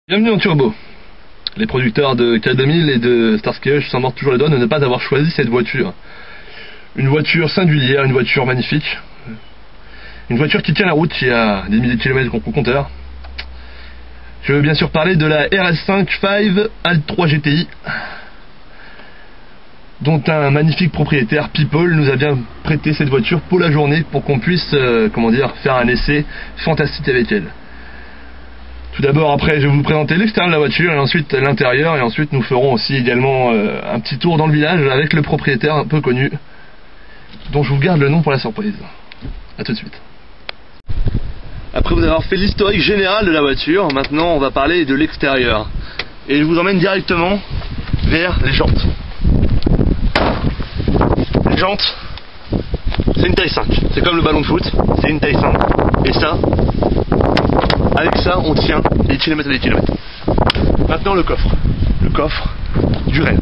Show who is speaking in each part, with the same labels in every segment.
Speaker 1: Bienvenue en Turbo. Les producteurs de K2000 et de Starsky Hutch s'en mordent toujours les doigts de ne pas avoir choisi cette voiture. Une voiture singulière, une voiture magnifique. Une voiture qui tient la route, qui a des milliers de kilomètres au compteur. Je veux bien sûr parler de la RS5 5 Alt 3 GTI, dont un magnifique propriétaire, People, nous a bien prêté cette voiture pour la journée pour qu'on puisse, faire un essai fantastique avec elle. Tout d'abord, après, je vais vous présenter l'extérieur de la voiture et ensuite l'intérieur, et ensuite nous ferons aussi également un petit tour dans le village avec le propriétaire un peu connu, dont je vous garde le nom pour la surprise. A tout de suite. Après vous avoir fait l'historique général de la voiture, maintenant on va parler de l'extérieur. Et je vous emmène directement vers les jantes. Les jantes, c'est une taille 5. C'est comme le ballon de foot, c'est une taille 5. Et ça, avec ça, on tient des kilomètres et des kilomètres. Maintenant le coffre. Le coffre du rêve.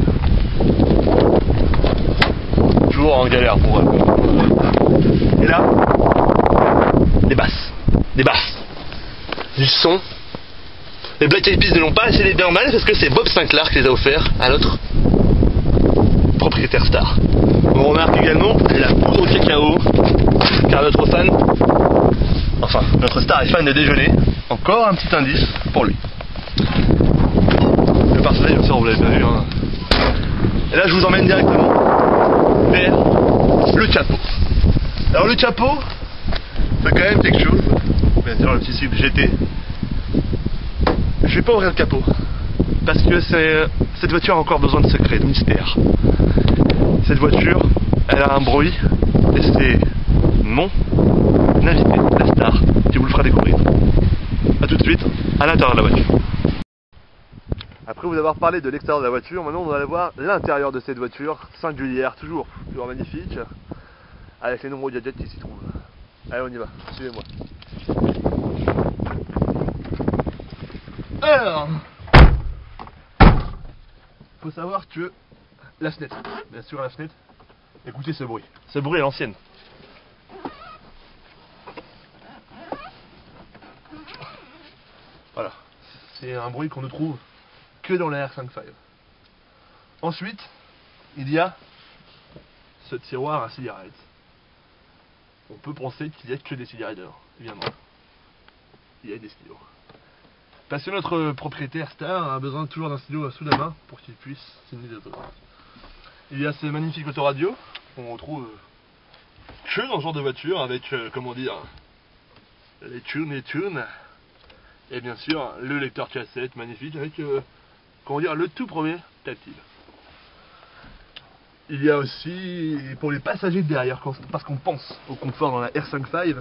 Speaker 1: Toujours en galère pour eux. Et là, des basses. Des basses. Du son. Les Black Eyed Peas ne l'ont pas assez bien mal parce que c'est Bob Sinclair qui les a offerts à notre propriétaire star. On remarque également la poudre au cacao, car notre fan, notre star est fan de déjeuner. Encore un petit indice pour lui. Le pare-soleil, bien sûr, vous l'avez bien vu. Hein. Et là, je vous emmène directement vers le capot. Alors, le capot, c'est quand même quelque chose. Bien sûr, le petit cycle GT. Je vais pas ouvrir le capot parce que cette voiture a encore besoin de secret, de mystère. Cette voiture, elle a un bruit et c'est mon invité, la star, qui vous le fera découvrir. A tout de suite, à l'intérieur de la voiture. Après vous avoir parlé de l'extérieur de la voiture, maintenant on va aller voir l'intérieur de cette voiture singulière, toujours magnifique, avec les nombreux gadgets qui s'y trouvent. Allez, on y va, suivez-moi. Alors, faut savoir que la fenêtre, bien sûr la fenêtre, écoutez ce bruit est l'ancienne. Voilà, c'est un bruit qu'on ne trouve que dans la R5 5. Ensuite, il y a ce tiroir à cigarettes. On peut penser qu'il n'y a que des cigarettes dedans, évidemment. Il y a des stylos. Parce que notre propriétaire star a besoin toujours d'un stylo sous la main pour qu'il puisse signer des autographes. Il y a ces magnifiques autoradios qu'on retrouve que dans ce genre de voiture avec, les tunes. Et bien sûr, le lecteur cassette magnifique avec, le tout premier tactile. Il y a aussi, pour les passagers de derrière, parce qu'on pense au confort dans la R5 5,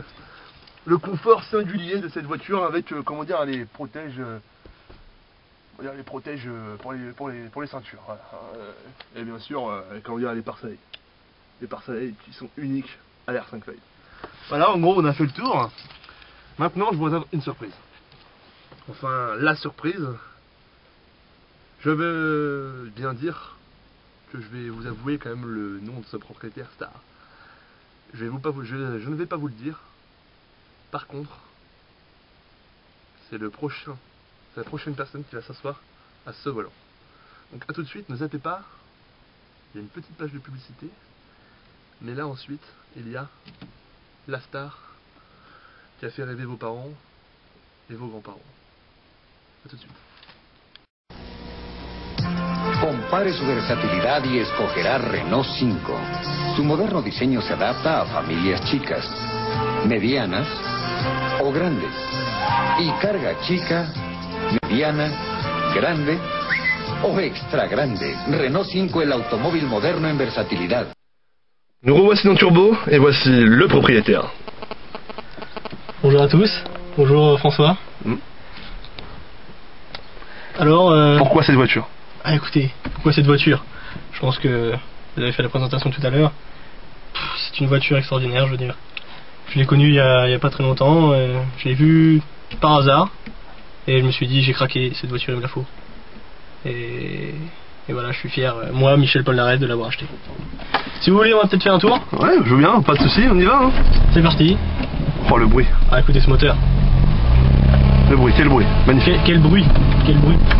Speaker 1: le confort singulier de cette voiture avec, les protèges, pour les ceintures. Voilà. Et bien sûr, les pare-soleils. Les pare-soleils qui sont uniques à la R5 5. Voilà, en gros, on a fait le tour. Maintenant, je vous réserve une surprise. Enfin, la surprise, je veux bien dire que je vais vous avouer quand même le nom de ce propriétaire star. Je ne vais pas vous le dire. Par contre, c'est la prochaine personne qui va s'asseoir à ce volant. Donc à tout de suite, ne zappez pas, il y a une petite page de publicité, mais là ensuite, il y a la star qui a fait rêver vos parents et vos grands-parents. A tout de suite.
Speaker 2: Compare su versatilidad y escogerá Renault 5. Su moderno diseño se adapta a familias chicas, medianas o grandes. Y carga chica, mediana, grande o extra grande. Renault 5, el automóvil moderno en versatilidad.
Speaker 1: Nous revoici dans Turbo et voici le propriétaire.
Speaker 3: Bonjour à tous, bonjour François. Alors,
Speaker 1: pourquoi cette voiture?
Speaker 3: Écoutez, pourquoi cette voiture? Je pense que vous avez fait la présentation tout à l'heure. C'est une voiture extraordinaire, je veux dire. Je l'ai connue il y a pas très longtemps, je l'ai vue par hasard, et je me suis dit j'ai craqué, cette voiture il me la faut. Et voilà, je suis fier, moi Michel Polnareff, de l'avoir acheté. Si vous voulez, on va peut-être faire un tour.
Speaker 1: Ouais, je veux bien, pas de soucis, on y va. Hein.
Speaker 3: C'est parti.
Speaker 1: Oh le bruit.
Speaker 3: Écoutez ce moteur.
Speaker 1: le bruit, quel bruit. Magnifique.
Speaker 3: Quel bruit.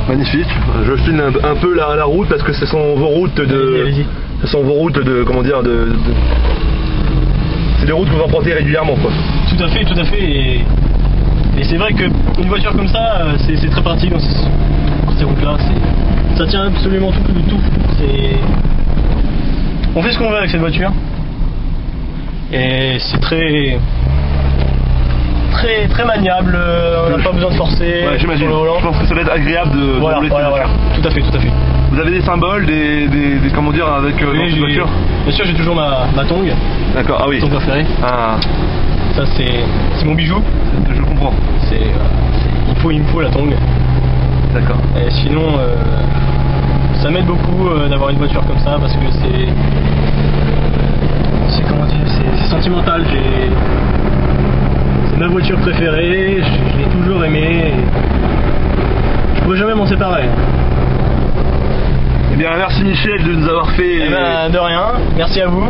Speaker 1: Magnifique. Je filme un peu la route parce que ce sont vos routes de.
Speaker 3: Allez-y.
Speaker 1: Ce sont vos routes de. Comment dire c'est des routes que vous empruntez régulièrement quoi.
Speaker 3: Tout à fait. Et c'est vrai qu'une voiture comme ça, c'est très pratique dans ces routes-là. Ça tient absolument tout. On fait ce qu'on veut avec cette voiture. Et c'est très maniable, on n'a pas besoin de forcer sur le volant.
Speaker 1: Je pense que ça doit être agréable de
Speaker 3: Voilà. Tout à fait.
Speaker 1: Vous avez des symboles, des comment dire avec dans cette voiture?
Speaker 3: Bien sûr, j'ai toujours ma tongue.
Speaker 1: D'accord, ah oui.
Speaker 3: Ton préféré.
Speaker 1: Ah.
Speaker 3: Ça c'est mon bijou.
Speaker 1: Je comprends.
Speaker 3: Il me faut la tongue.
Speaker 1: D'accord.
Speaker 3: Et sinon, ça m'aide beaucoup d'avoir une voiture comme ça parce que c'est sentimental. C'est ma voiture préférée, je l'ai toujours aimée. Je pourrais jamais m'en séparer.
Speaker 1: Eh bien, merci Michel de nous avoir fait.
Speaker 3: Eh ben, de rien, merci à vous.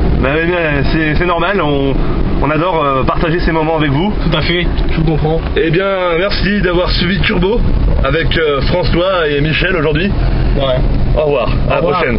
Speaker 1: C'est normal, on adore partager ces moments avec vous.
Speaker 3: Tout à fait, je vous comprends.
Speaker 1: Eh bien, merci d'avoir suivi Turbo avec François et Michel aujourd'hui.
Speaker 3: Ouais.
Speaker 1: Au revoir, à la prochaine.